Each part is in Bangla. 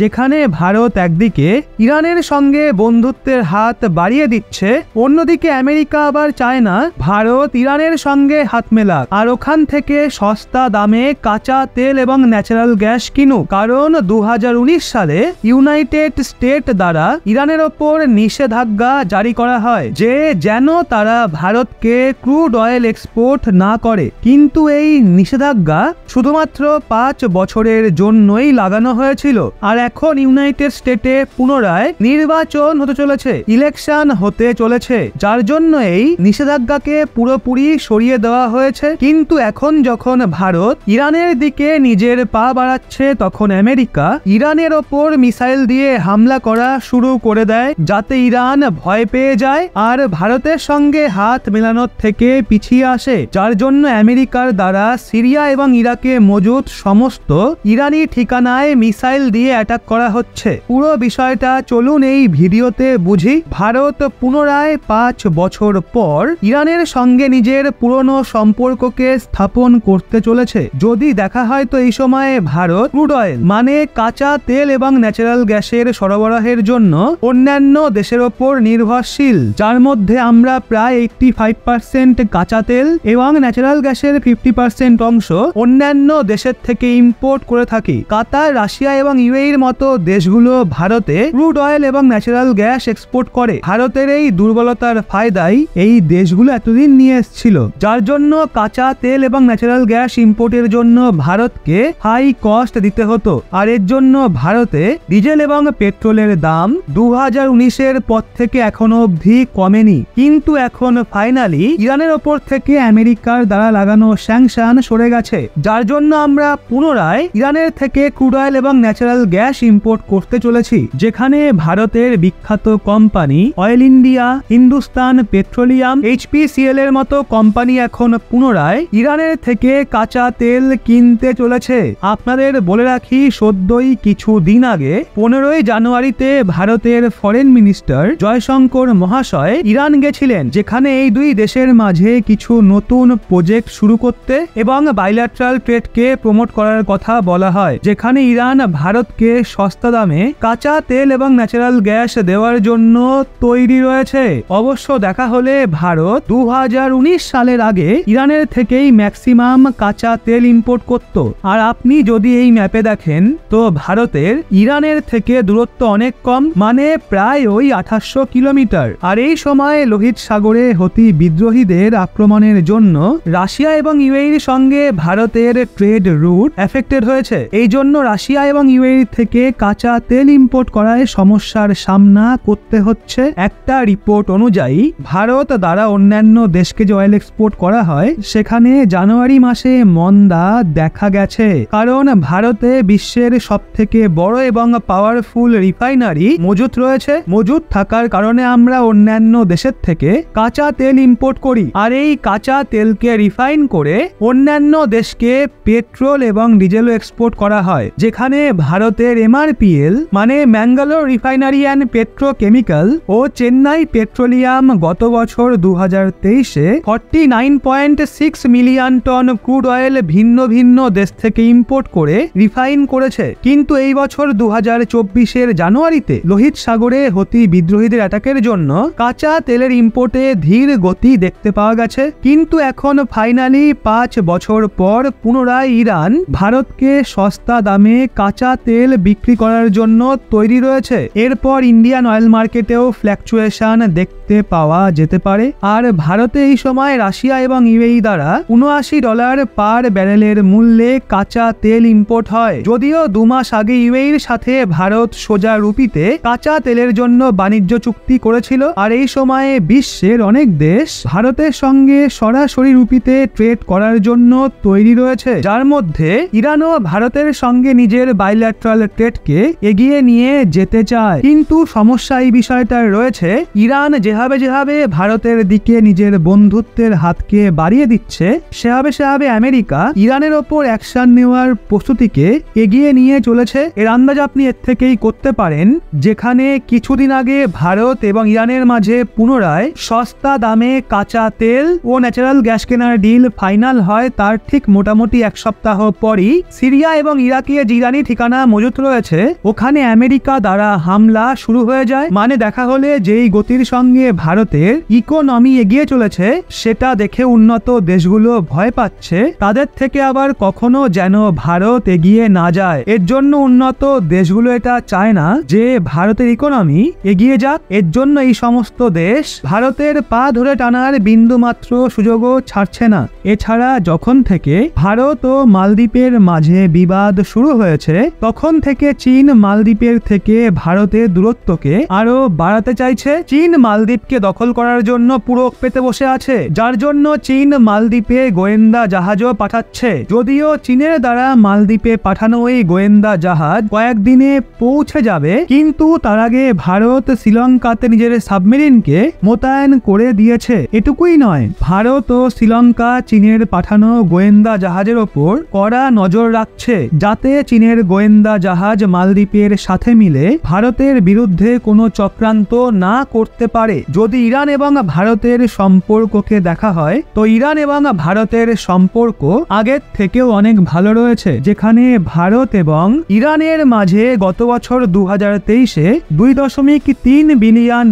যেখানে ভারত একদিকে ইরানের সঙ্গে বন্ধুত্বের হাত বাড়িয়ে দিচ্ছে, অন্যদিকে আমেরিকা আবার চায় না ভারত ইরানের সঙ্গে হাত মেলাক আর ওখান থেকে সস্তা দামে কাঁচা তেল এবং ন্যাচারাল গ্যাস কিনুক। কারণ 2019 সালে ইউনাইটেড স্টেট দ্বারা ইরানের ওপর নিষেধাজ্ঞা জারি করা হয় যে যেন তারা ভারতকে ক্রুড অয়েল এক্সপোর্ট না করে। কিন্তু এই নিষেধাজ্ঞা শুধুমাত্র 5 বছরের জন্যই লাগানো হয়েছিল। আর এখন ইউনাইটেড স্টেটে পুনরায় নির্বাচন হতে চলেছে, ইলেকশন হতে চলেছে, যার জন্য এই নিষেধাজ্ঞাকে পুরোপুরি সরিয়ে দেওয়া হয়েছে। কিন্তু এখন যখন ভারত ইরানের দিকে নিজের পা বাড়াচ্ছে, তখন আমেরিকা ইরানের ওপর মিসাইল দিয়ে হামলা করা শুরু করে দেয়, যাতে ইরান ভয় পেয়ে যায় আর ভারতের সঙ্গে হাত মেলানোর থেকে পিছিয়ে আসে। যার জন্য আমেরিকার দ্বারা সিরিয়া এবং ইরাকে মজুদ সমস্ত ইরানি ঠিকানায় মিসাইল দিয়ে অ্যাটাক করা হচ্ছে। পুরো বিষয়টা চলুন এই ভিডিওতে বুঝি। ভারত পুনরায় 5 বছর পর ইরানের সঙ্গে নিজের পুরনো সম্পর্ককে স্থাপন করতে চলেছে। যদি দেখা হয় তো এই সময়ে ভারত ক্রুড অয়েল মানে কাঁচা তেল এবং ন্যাচারাল গ্যাসের সরবরাহের জন্য অন্যান্য দেশের ওপর নির্ভরশীল, যার মধ্যে আমরা প্রায় 85% কাঁচা তেল এবং ন্যাচারাল গ্যাসের 50% অংশ অন্যান্য দেশের থেকে ইম্পোর্ট করে থাকি। কাতার, রাশিয়া এবং ইউএইর মতো দেশগুলো ভারতে ক্রুড অয়েল এবং ন্যাচারাল গ্যাস এক্সপোর্ট করে। ভারতের এই দুর্বলতার ফায়দাই এই দেশগুলো এতদিন নিয়ে এসেছিল, যার জন্য কাঁচা তেল এবং ন্যাচারাল গ্যাস ইম্পোর্টের জন্য ভারতকে হাই কস্ট দিতে হতো। আর এর জন্য ভারতে ডিজেল এবং পেট্রোলের দাম 2019-এর পর থেকে এখনো অবধি কমেনি। কিন্তু এখন ফাইনালি ইরানের ওপর থেকে আমেরিকার দ্বারা লাগানো স্যাংশন সরে গেছে, যার জন্য আমরা পুনরায় ইরানের থেকে ক্রুড অয়েল এবং ন্যাচারাল গ্যাস ইম্পোর্ট করতে চলেছি। যেখানে ভারতের বিখ্যাত company oil India, Hindustan petroleum, HPCL এর মতো কোম্পানি এখন পুনরায় ইরানের থেকে কাঁচা তেল কিনতে চলেছে। আপনাদের বলে রাখি, সদ্যই কিছু দিন আগে 15ই জানুয়ারিতে ভারতের ফরেন মিনিস্টার জয়শঙ্কর মহাশয় ইরান গেছিলেন, যেখানে এই দুই দেশের মাঝে কিছু নতুন প্রজেক্ট শুরু করতে এবং বাইল্যাট্রাল ট্রেডকে প্রমোট করার কথা বলা হয়, যেখানে ইরান ভারতকে সস্তা দামে কাঁচা তেল এবং ন্যাচারাল গ্যাস দেওয়ার জন্য তৈরি রয়েছে। অবশ্য দেখা হলে ভারত 2019 সালের আগে ইরানের থেকেই ম্যাক্সিমাম কাঁচা তেল ইম্পোর্ট করত। আর আপনি যদি এই ম্যাপে দেখেন তো ভারতের ইরানের থেকে দূরত্ব অনেক কম, মানে প্রায় ওই 2800 কিলোমিটার। আর এই সময় লোহিত সাগরে হতি বিদ্রোহীদের আক্রমণের জন্য রাশিয়া এবং ইউএইর সঙ্গে ভারতের ট্রেড রুট এফেক্টেড হয়েছে। এই জন্য রাশিয়া এবং ইউএই থেকে কাঁচা তেল ইম্পোর্ট করায় সমস্যার সামনা করতে হচ্ছে। একটা রিপোর্ট অনুযায়ী ভারত দ্বারা অন্যান্য দেশকে যে অয়েল এক্সপোর্ট করা হয়, সেখানে জানুয়ারি মাসে মন্দা দেখা গেছে। কারণ ভারতে বিশ্বের সবথেকে বড় এবং পাওয়ারফুল রিফাইনারি মজুত রয়েছে। মজুত থাকার কারণে আমরা অন্যান্য দেশের থেকে কাঁচা তেল ইম্পোর্ট করি, আর এই কাঁচা তেলকে রিফাইন করে অন্যান্য দেশকে পেট্রোল এবং ডিজেলও এক্সপোর্ট করা হয়। যেখানে ভারতের MRPL মানে ম্যাঙ্গালোর রিফাইনারি অ্যান্ড পেট্রোকেমিক্যাল ও চেন্নাই পেট্রোলিয়াম গত বছর 2023-এ 49.6 মিলিয়ন টন ক্রুড অয়েল ভিন্ন ভিন্ন দেশ থেকে ইম্পোর্ট করে রিফাইন করেছে। কিন্তু এই বছর 2024-এর জানুয়ারিতে লোহিত সাগরে হতি বিদ্রোহীদের অ্যাটাকের জন্য কাঁচা তেলের ইম্পোর্টে ধীর গতি দেখতে পাওয়া গেছে। কিন্তু এখন ফাইনালি 5 বছর পর পুনরায় ইরান ভারতকে সস্তা দামে কাঁচা তেল বিক্রি করার জন্য তৈরি রয়েছে। এরপর ইন্ডিয়ান অয়েল মার্কেটেও ফ্ল্যাকচুয়েশন দেখতে পাওয়া যেতে পারে। আর ভারতে এই সময় রাশিয়া এবং ইউএই দ্বারা $79 পার ব্যারেলের মূল্যে কাঁচা তেল ইম্পোর্ট হয়। যদিও 2 মাস আগে ইউএইর সাথে ভারত সোজা রুপিতে কাঁচা তেলের জন্য বাণিজ্য চুক্তি করেছিল। আর এই সময়ে বিশ্বের অনেক দেশ ভারতের সঙ্গে সরাসরি রুপিতে ট্রেড করার জন্য তৈরি রয়েছে, যার মধ্যে ইরানও ভারতের সঙ্গে নিজের বাইল্যাট্রাল ট্রেডকে এগিয়ে নিয়ে যেতে চায়। কিন্তু সমস্যা এই বিষয়টার রয়েছে, ইরান যেভাবে যেভাবে যেভাবে ভারতের দিকে নিজের বন্ধুত্বের হাতকে বাড়িয়ে দিচ্ছে, সেভাবে আমেরিকা ইরানের ওপর অ্যাকশন নেওয়ার প্রস্তুতিকে এগিয়ে নিয়ে চলেছে। এর আন্দাজ আপনি এর থেকেই করতে পারেন, যেখানে কিছুদিন আগে ভারত এবং ইরানের মাঝে পুনরায় সস্তা দামে কাঁচা তেল ও ন্যাচারাল গ্যাস কেনার ডিল ফাইনাল হয়, তার ঠিক মোটামুটি এক সপ্তাহ পরই সিরিয়া এবং ইরাকে যে ইরানি ঠিকানা মজুত রয়েছে ওখানে আমেরিকা দ্বারা হামলা শুরু হয়ে যায়। মানে দেখা হলে যেই গতির সঙ্গে ভারতের ইকোনমি এগিয়ে চলেছে সেটা দেখে উন্নত দেশগুলো ভয় পাচ্ছে তাদের থেকে আবার কখনো যেন ভারত এগিয়ে না যায়। এর জন্য উন্নত দেশগুলো এটা চায় না যে ভারতের ইকোনমি এগিয়ে যাক। এর জন্য এই সমস্ত দেশ ভারতের পা ধরে টানার বিন্দু মাত্র সুযোগও ছাড়ছে না। এছাড়া যখন থেকে ভারত ও মালদ্বীপের মাঝে বিবাদ শুরু হয়েছে তখন থেকে চীন মালদ্বীপের থেকে ভারতের দূরত্বকে আরো বাড়াতে চাইছে। চীন মালদ্বীপকে দখল করার জন্য পুরো পেতে বসে আছে, যার জন্য চীন মালদ্বীপে গোয়েন্দা জাহাজও পাঠাচ্ছে। যদিও চীনের দ্বারা মালদ্বীপে পাঠানো এই গোয়েন্দা জাহাজ কয়েকদিনে পৌঁছে যাবে, কিন্তু তার আগে ভারত শ্রীলঙ্কাতে নিজের সাবমেরিনকে মোতায়েন করে দিয়েছে। এটুকুই নয়, ভারত ও শ্রীলঙ্কা চীনের পাঠানো গোয়েন্দা জাহাজের ওপর কড়া নজর রাখছে, যাতে চীনের গোয়েন্দা জাহাজ মালদ্বীপের সাথে মিলে ভারতের বিরুদ্ধে কোনো চক্রান্ত না করতে পারে। যদি ইরান এবং ভারতের সম্পর্ককে দেখা হয় তো ইরান এবং ভারতের সম্পর্ক আগের থেকেও অনেক ভালো রয়েছে, যেখানে ভারত এবং ইরানের মাঝে গত বছর 2023-এ $2.3 বিলিয়ন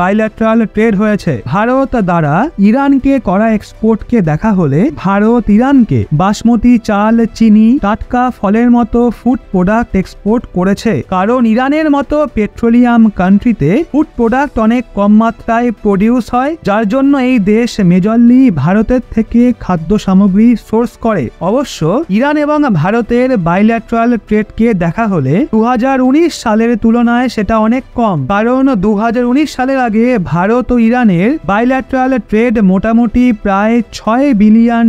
বাইল্যাটারাল ট্রেড হয়েছে। ভারত দ্বারা ইরানকে করা এক্সপোর্টকে দেখা হলে ভারত ইরানকে বাসমতি চাল, চিনি, টাটকা ফলের মতো ফুড প্রোডাক্ট এক্সপোর্ট করেছে, কারণ ইরানের মতো পেট্রোলিয়াম কান্ট্রিতে ফুড প্রোডাক্ট অনেক কম মাত্রায় প্রডিউস হয়, যার জন্য এই দেশ মেজরলি ভারতের থেকে খাদ্য সামগ্রী সোর্স করে। অবশ্য ইরান এবং ভারতের বাইল্যাটারাল ট্রেডকে দেখা হলে 2019 সালের তুলনায় সেটা অনেক কম, কারণ 2019 সালের আগে ভারত ও ইরানের বাইল্যাটারাল ট্রেড মোটামুটি প্রায় $6 বিলিয়ন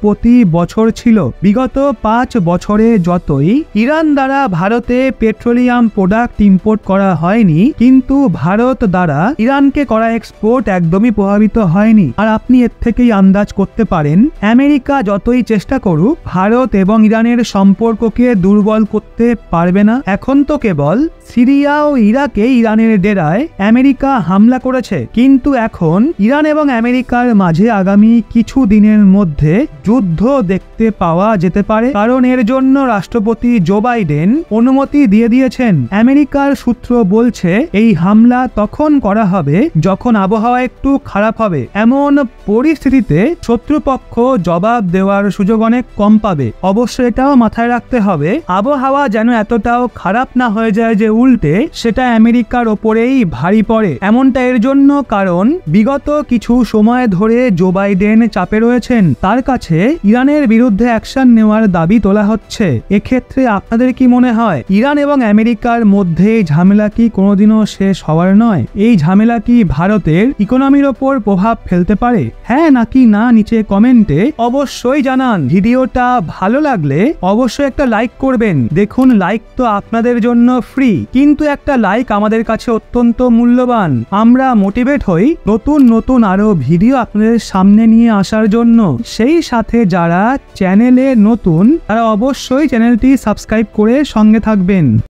প্রতি বছর ছিল। বিগত 5 বছরে যতই ইরান দ্বারা ভারতে পেট্রোলিয়াম প্রোডাক্ট ইম্পোর্ট করা হয়নি, কিন্তু ভারত দ্বারা ইরানকে করা এক্সপোর্ট একদমই প্রভাবিত হয়নি। আর আপনি এর থেকেই আন্দাজ করতে পারেন আমেরিকা যতই চেষ্টা করুক ভারত এবং ইরানের সম্পর্ককে দুর্বল করতে পারবে না। এখন তো কেবল সিরিয়া ও ইরাকে ইরানের ডেরায় আমেরিকা হামলা করেছে, কিন্তু এখন ইরান এবং আমেরিকার মাঝে আগামী কিছু দিনের মধ্যে যুদ্ধ দেখতে পাওয়া যেতে পারে, কারণ এর জন্য রাষ্ট্রপতি জো বাইডেন অনুমতি দিয়ে দিয়েছেন। আমেরিকার সূত্র বলছে এই হামলা তখন করা হবে যখন আবহাওয়া একটু খারাপ হবে। এমন পরিস্থিতিতে শত্রুপক্ষ জবাব দেওয়ার সুযোগ অনেক কম পাবে। অবশ্য এটাও মাথায় রাখতে হবে আবহাওয়া যেন এতটাও খারাপ না হয়ে যায় যে উল্টে সেটা আমেরিকার ওপরেই ভারী পড়ে। এমনটা এর জন্য কারণ বিগত কিছু সময় ধরে জো বাইডেন চাপে রয়েছেন, তার কাছে ইরানের বিরুদ্ধে অ্যাকশন নেওয়ার দাবি তোলা হচ্ছে। এক্ষেত্রে আপনাদের কি মনে হয় ইরান এবং আমেরিকার মধ্যে ঝামেলা কি কোনোদিনও শেষ হওয়ার নয়? এই ঝামেলা কি ভারতের ইকোনমির ওপর প্রভাব ফেলতে পারে? হ্যাঁ নাকি না নিচে কমেন্টে অবশ্যই জানান। ভিডিওটা ভালো লাগলে অবশ্যই একটা লাইক করবেন। দেখুন, লাইক তো আপনাদের জন্য ফ্রি, কিন্তু একটা লাইক আমাদের কাছে অত্যন্ত মূল্যবান। আমরা মোটিভেট হই নতুন নতুন আরো ভিডিও আপনাদের সামনে নিয়ে আসার জন্য। সেই সাথে যারা চ্যানেলে নতুন তারা অবশ্যই চ্যানেলটি সাবস্ক্রাইব করে সঙ্গে থাকবেন।